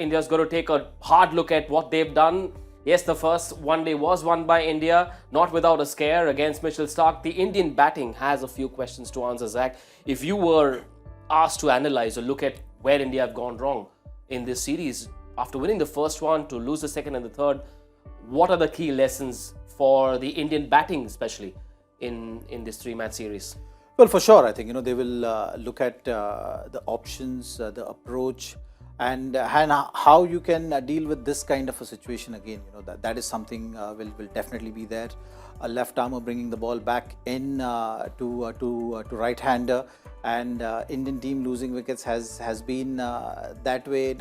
India's got to take a hard look at what they've done. Yes, the first one day was won by India, not without a scare against Mitchell Starc. The Indian batting has a few questions to answer, Zach. If you were asked to analyze or look at where India have gone wrong in this series, after winning the first one to lose the second and the third, what are the key lessons for the Indian batting, especially in this three-match series? Well, for sure, I think they will look at the options, the approach, and how you can deal with this kind of a situation again. That is something will definitely be there. A left armer bringing the ball back in to right-hander, and Indian team losing wickets has been that way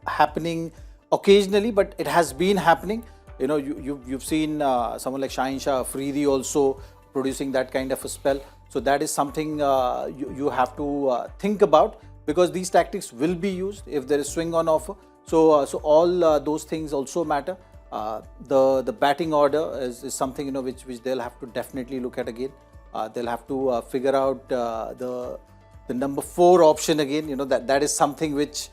happening occasionally, but it has been happening. You've seen someone like Shaheen Shah Afridi also producing that kind of a spell. So that is something you have to think about, because these tactics will be used if there is swing on offer. So all those things also matter. The batting order is something which they'll have to definitely look at again. They'll have to figure out the number 4 option again. That is something which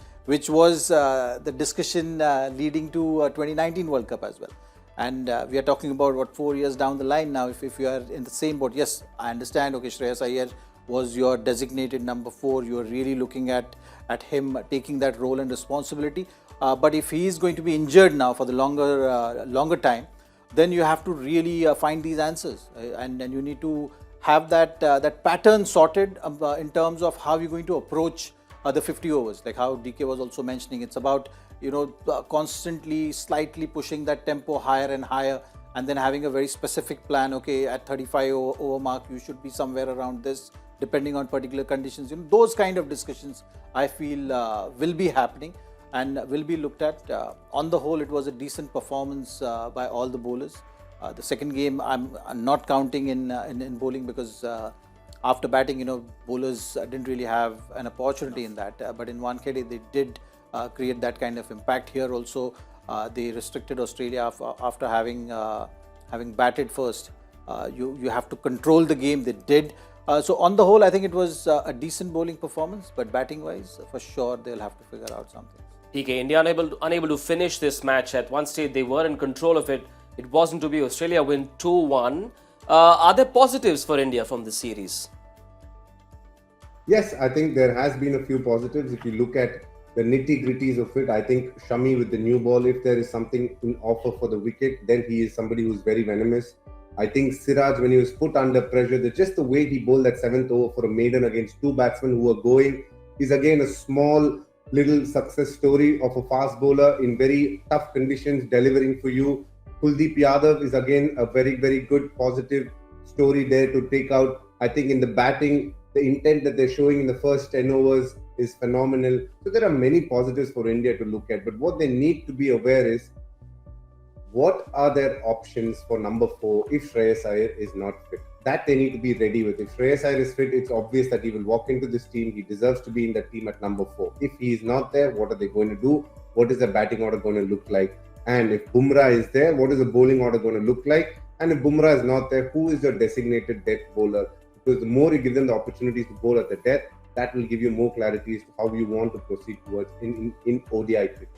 was the discussion leading to 2019 World Cup as well. And we are talking about 4 years down the line now. If you are in the same boat, yes, I understand. Okay, Shreyas Iyer was your designated number 4. You are really looking at him taking that role and responsibility. But if he is going to be injured now for the longer time, then you have to really find these answers, and you need to have that pattern sorted in terms of how you're going to approach the 50 overs. Like how DK was also mentioning, it's about constantly slightly pushing that tempo higher and higher, and then having a very specific plan. Okay, at 35 over mark you should be somewhere around this, depending on particular conditions. Those kind of discussions I feel will be happening and will be looked at. On the whole, it was a decent performance by all the bowlers. The second game I'm not counting in bowling, because after batting, bowlers didn't really have an opportunity in that. But in Wankhede, they did create that kind of impact. Here also, they restricted Australia after having batted first. You have to control the game. They did. So on the whole, I think it was a decent bowling performance, but batting-wise, for sure, they'll have to figure out something. TK, India unable to finish this match. At one stage, they were in control of it. It wasn't to be. Australia win 2-1. Are there positives for India from this series? Yes, I think there has been a few positives. If you look at the nitty-gritties of it, I think Shami with the new ball, if there is something in offer for the wicket, then he is somebody who's very venomous. I think Siraj, when he was put under pressure, just the way he bowled that 7th over for a maiden against 2 batsmen who are going, is again a small little success story of a fast bowler in very tough conditions delivering for you. Kuldeep Yadav is again a very, very good positive story there to take out. I think in the batting, the intent that they're showing in the first 10 overs is phenomenal. So there are many positives for India to look at. But what they need to be aware is, what are their options for number 4 if Shreyas Iyer is not fit? That they need to be ready with. If Shreyas Iyer is fit, it's obvious that he will walk into this team. He deserves to be in that team at number 4. If he is not there, what are they going to do? What is the batting order going to look like? And if Bumrah is there, what is the bowling order going to look like? And if Bumrah is not there, who is your designated death bowler? Because the more you give them the opportunities to bowl at the death, that will give you more clarity as to how you want to proceed towards in ODI cricket.